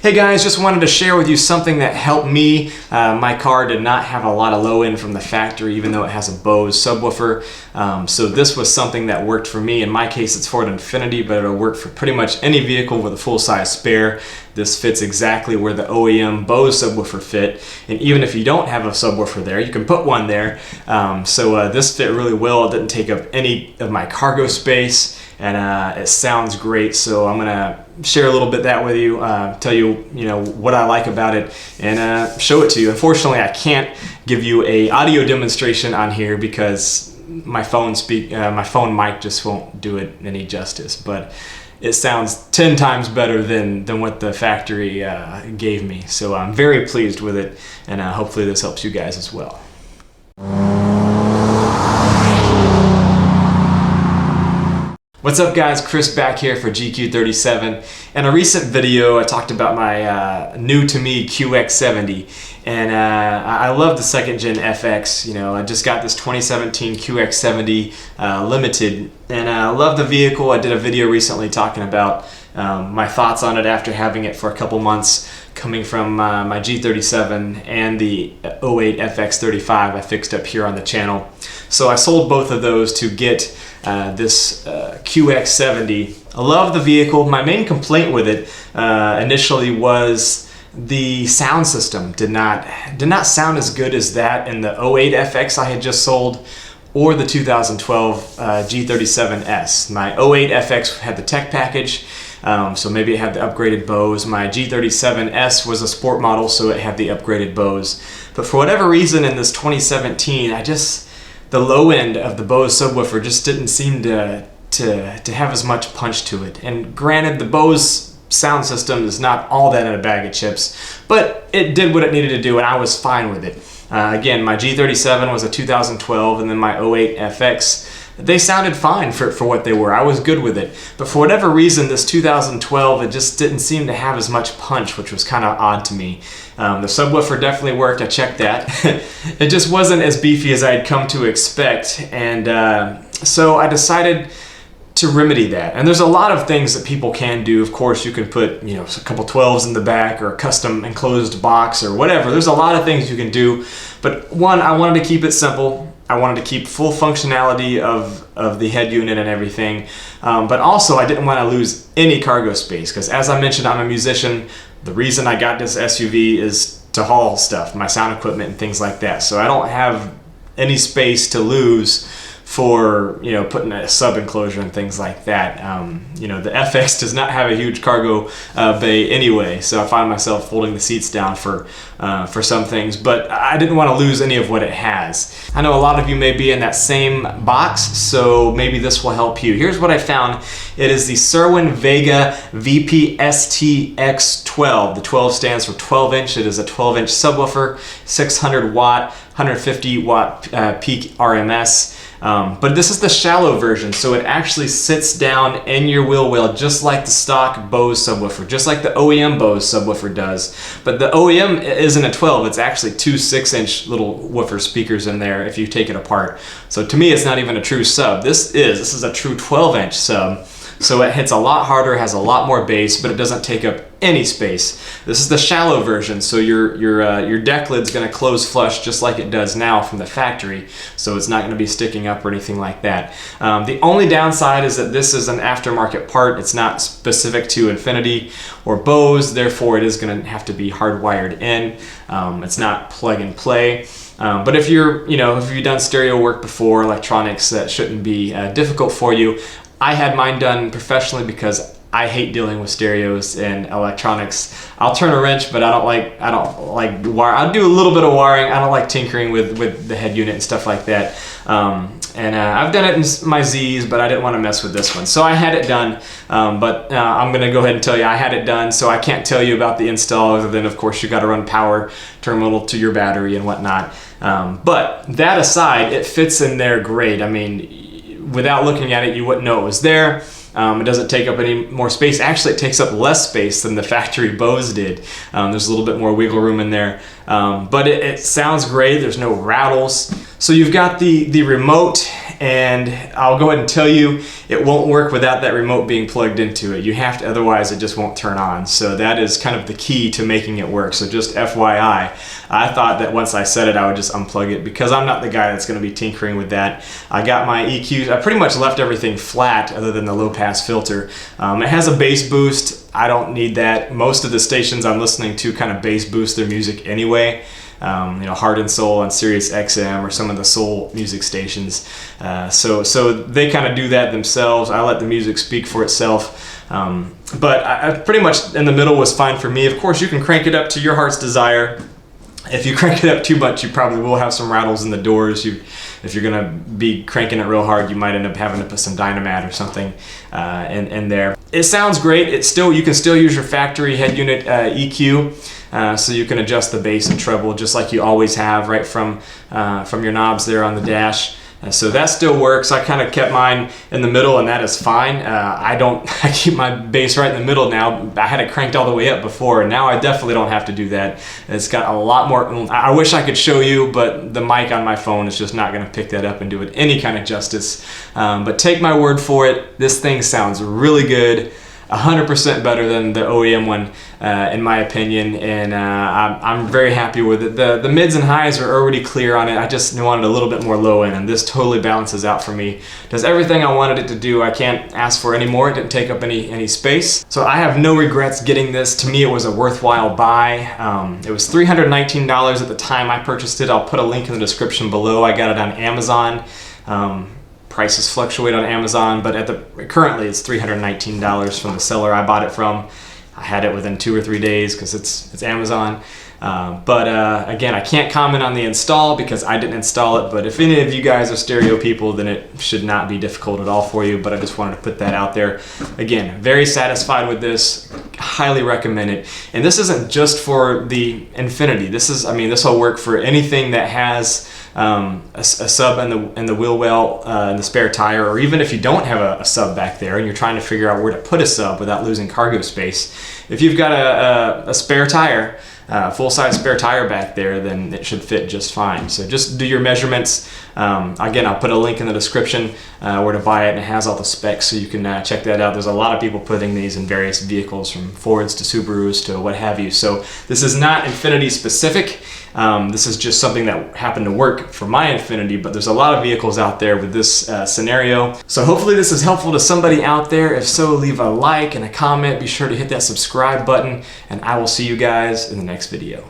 Hey guys, just wanted to share with you something that helped me. My car did not have a lot of low end from the factory, even though it has a BOSE subwoofer. So this was something that worked for me. In my case, it's for an INFINITI, but it'll work for pretty much any vehicle with a full-size spare. This fits exactly where the OEM BOSE subwoofer fit. And even if you don't have a subwoofer there, you can put one there. So this fit really well. It didn't take up any of my cargo space, and it sounds great. So I'm gonna share a little bit that with you, tell you, what I like about it, and show it to you. Unfortunately, I can't give you a audio demonstration on here because my phone mic just won't do it any justice. But it sounds 10 times better than what the factory gave me. So I'm very pleased with it, and hopefully this helps you guys as well. What's up guys, Chris back here for GQ37. In a recent video I talked about my new to me QX70, and I love the second gen FX. I just got this 2017 QX70 Limited, and I love the vehicle. I did a video recently talking about my thoughts on it after having it for a couple months, coming from my G37 and the 08 FX35 I fixed up here on the channel. So I sold both of those to get this QX70. I love the vehicle. My main complaint with it initially was the sound system did not sound as good as that in the 08 FX I had just sold, or the 2012 G37S. My 08 FX had the tech package, so maybe it had the upgraded BOSE. My G37S was a sport model, so it had the upgraded BOSE. But for whatever reason in this 2017, the low end of the BOSE subwoofer just didn't seem to have as much punch to it. And granted, the BOSE sound system is not all that in a bag of chips, but it did what it needed to do, and I was fine with it. Again, my G37 was a 2012, and then my 08 FX, they sounded fine for what they were. I was good with it. But for whatever reason, this 2012, it just didn't seem to have as much punch, which was kind of odd to me. The subwoofer definitely worked. I checked that. It just wasn't as beefy as I had come to expect. And so I decided to remedy that. And there's a lot of things that people can do. Of course, you can put, a couple 12s in the back, or a custom enclosed box, or whatever. There's a lot of things you can do. But one, I wanted to keep it simple. I wanted to keep full functionality of the head unit and everything. But also, I didn't want to lose any cargo space, because as I mentioned, I'm a musician. The reason I got this SUV is to haul stuff, my sound equipment and things like that. So I don't have any space to lose for putting a sub enclosure and things like that. The FX does not have a huge cargo bay anyway, so I find myself folding the seats down for some things, but I didn't want to lose any of what it has. I know a lot of you may be in that same box, so maybe this will help you. Here's what I found. It is the Cerwin Vega VPSTX12. The 12 stands for 12 inch. It is a 12 inch subwoofer, 600 watt, 150 watt peak RMS. But this is the shallow version, so it actually sits down in your wheel well, just like the stock BOSE subwoofer, just like the OEM BOSE subwoofer does. But the OEM isn't a 12, it's actually two 6-inch little woofer speakers in there if you take it apart. So to me, it's not even a true sub. This is a true 12-inch sub. So it hits a lot harder, has a lot more bass, but it doesn't take up any space. This is the shallow version, so your deck lid's going to close flush just like it does now from the factory, so it's not going to be sticking up or anything like that. The only downside is that this is an aftermarket part. It's not specific to INFINITI or BOSE, therefore it is going to have to be hardwired in. It's not plug and play. But if you've done stereo work before, electronics, that shouldn't be difficult for you. I had mine done professionally because I hate dealing with stereos and electronics. I'll turn a wrench, but I don't like wire. I'll do a little bit of wiring. I don't like tinkering with the head unit and stuff like that. I've done it in my Z's, but I didn't want to mess with this one. So I had it done, but I'm going to go ahead and tell you I had it done, so I can't tell you about the install other than, of course, you got to run power terminal to your battery and whatnot. But that aside, it fits in there great. I mean, without looking at it, you wouldn't know it was there. It doesn't take up any more space. Actually, it takes up less space than the factory BOSE did. There's a little bit more wiggle room in there, but it sounds great. There's no rattles. So you've got the remote, and I'll go ahead and tell you it won't work without that remote being plugged into it. You have to, otherwise it just won't turn on. So that is kind of the key to making it work. So just FYI, I thought that once I set it, I would just unplug it because I'm not the guy that's going to be tinkering with that. I got my EQs, I pretty much left everything flat other than the low pass filter. It has a bass boost. I don't need that. Most of the stations I'm listening to kind of bass boost their music anyway. You know, Heart and Soul on Sirius XM or some of the soul music stations. So they kind of do that themselves. I let the music speak for itself. But I pretty much in the middle was fine for me. Of course, you can crank it up to your heart's desire. If you crank it up too much, you probably will have some rattles in the doors. If you're gonna be cranking it real hard, you might end up having to put some Dynamat or something in there. It sounds great. You can still use your factory head unit EQ, so you can adjust the bass and treble just like you always have right from your knobs there on the dash. So that still works. I kind of kept mine in the middle, and that is fine. I keep my bass right in the middle now. I had it cranked all the way up before, and now I definitely don't have to do that. It's got a lot more. I wish I could show you, but the mic on my phone is just not going to pick that up and do it any kind of justice. But take my word for it, this thing sounds really good. 100% better than the OEM one, in my opinion, and I'm very happy with it. The mids and highs are already clear on it. I just wanted a little bit more low end, and this totally balances out for me. Does everything I wanted it to do. I can't ask for any more. It didn't take up any space. So I have no regrets getting this. To me, it was a worthwhile buy. It was $319 at the time I purchased it. I'll put a link in the description below. I got it on Amazon. Prices fluctuate on Amazon, but currently it's $319 from the seller I bought it from. I had it within 2 or 3 days because it's Amazon. But again, I can't comment on the install because I didn't install it, but if any of you guys are stereo people, then it should not be difficult at all for you, but I just wanted to put that out there. Again, very satisfied with this, highly recommend it. And this isn't just for the Infinity. This will work for anything that has a sub in the wheel well, in the spare tire, or even if you don't have a sub back there and you're trying to figure out where to put a sub without losing cargo space. If you've got a spare tire, full-size spare tire back there, then it should fit just fine. So just do your measurements. Again, I'll put a link in the description where to buy it, and it has all the specs, so you can check that out. There's a lot of people putting these in various vehicles, from Fords to Subarus to what have you. So this is not Infinity specific. This is just something that happened to work for my Infinity, but there's a lot of vehicles out there with this scenario. So hopefully this is helpful to somebody out there. If so, leave a like and a comment. Be sure to hit that subscribe button, and I will see you guys in the next video.